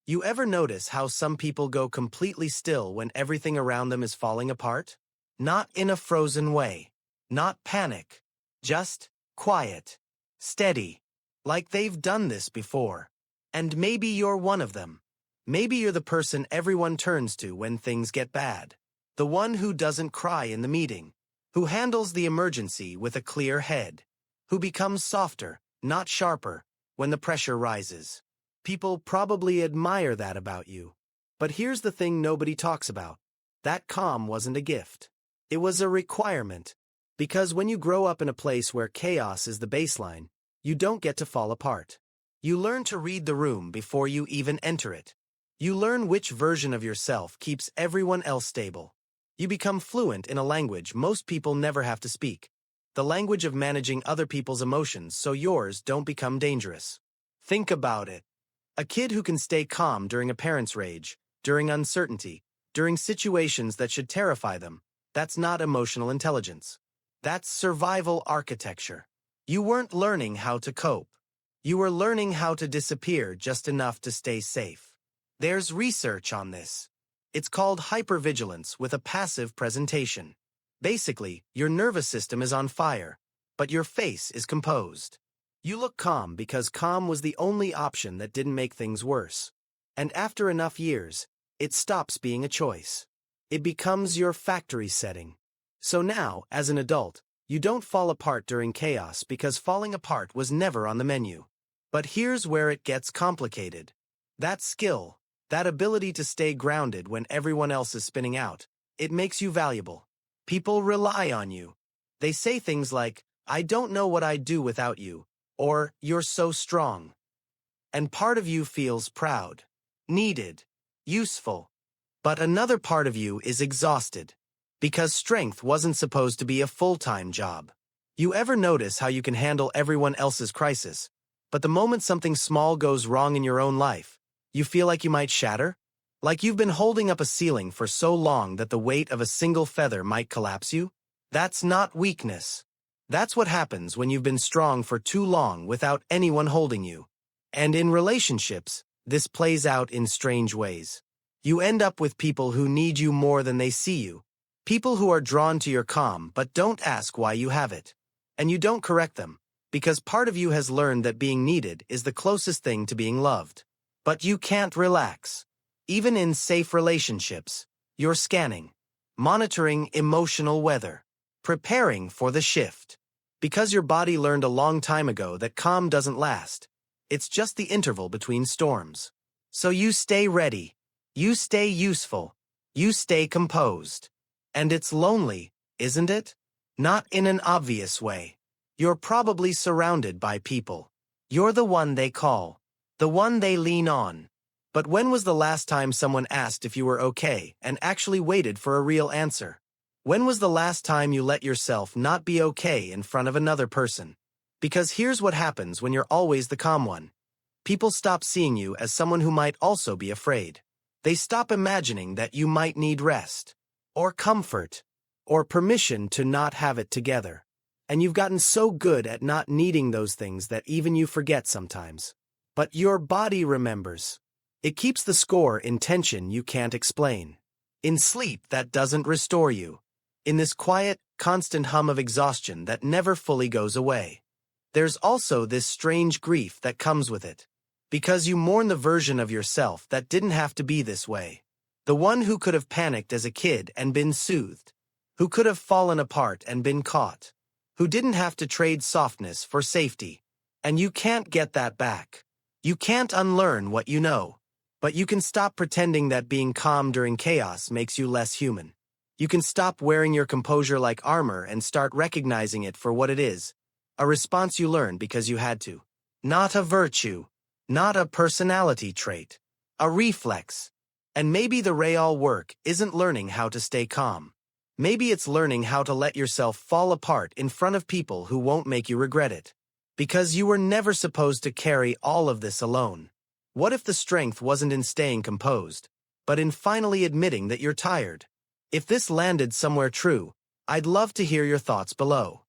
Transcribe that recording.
You ever notice how some people go completely still when everything around them is falling apart? Not in a frozen way. Not panic. Just quiet. Steady. Like they've done this before. And maybe you're one of them. Maybe you're the person everyone turns to when things get bad. The one who doesn't cry in the meeting. Who handles the emergency with a clear head. Who becomes softer, not sharper, when the pressure rises. People probably admire that about you. But here's the thing nobody talks about. That calm wasn't a gift. It was a requirement. Because when you grow up in a place where chaos is the baseline, you don't get to fall apart. You learn to read the room before you even enter it. You learn which version of yourself keeps everyone else stable. You become fluent in a language most people never have to speak. The language of managing other people's emotions so yours don't become dangerous. Think about it. A kid who can stay calm during a parent's rage, during uncertainty, during situations that should terrify them, that's not emotional intelligence. That's survival architecture. You weren't learning how to cope. You were learning how to disappear just enough to stay safe. There's research on this. It's called hypervigilance with a passive presentation. Basically, your nervous system is on fire, but your face is composed. You look calm because calm was the only option that didn't make things worse. And after enough years, it stops being a choice. It becomes your factory setting. So now, as an adult, you don't fall apart during chaos because falling apart was never on the menu. But here's where it gets complicated. That skill, that ability to stay grounded when everyone else is spinning out, it makes you valuable. People rely on you. They say things like, "I don't know what I'd do without you," or "You're so strong." And part of you feels proud, needed, useful. But another part of you is exhausted. Because strength wasn't supposed to be a full-time job. You ever notice how you can handle everyone else's crisis, but the moment something small goes wrong in your own life, you feel like you might shatter? Like you've been holding up a ceiling for so long that the weight of a single feather might collapse you? That's not weakness. That's what happens when you've been strong for too long without anyone holding you. And in relationships, this plays out in strange ways. You end up with people who need you more than they see you. People who are drawn to your calm but don't ask why you have it. And you don't correct them, because part of you has learned that being needed is the closest thing to being loved. But you can't relax. Even in safe relationships, you're scanning, monitoring emotional weather, preparing for the shift. Because your body learned a long time ago that calm doesn't last. It's just the interval between storms. So you stay ready. You stay useful. You stay composed. And it's lonely, isn't it? Not in an obvious way. You're probably surrounded by people. You're the one they call. The one they lean on. But when was the last time someone asked if you were okay and actually waited for a real answer? When was the last time you let yourself not be okay in front of another person? Because here's what happens when you're always the calm one. People stop seeing you as someone who might also be afraid. They stop imagining that you might need rest, or comfort, or permission to not have it together. And you've gotten so good at not needing those things that even you forget sometimes. But your body remembers. It keeps the score in tension you can't explain. In sleep that doesn't restore you. In this quiet, constant hum of exhaustion that never fully goes away. There's also this strange grief that comes with it. Because you mourn the version of yourself that didn't have to be this way. The one who could have panicked as a kid and been soothed. Who could have fallen apart and been caught. Who didn't have to trade softness for safety. And you can't get that back. You can't unlearn what you know. But you can stop pretending that being calm during chaos makes you less human. You can stop wearing your composure like armor and start recognizing it for what it is. A response you learned because you had to. Not a virtue. Not a personality trait. A reflex. And maybe the real work isn't learning how to stay calm. Maybe it's learning how to let yourself fall apart in front of people who won't make you regret it. Because you were never supposed to carry all of this alone. What if the strength wasn't in staying composed, but in finally admitting that you're tired? If this landed somewhere true, I'd love to hear your thoughts below.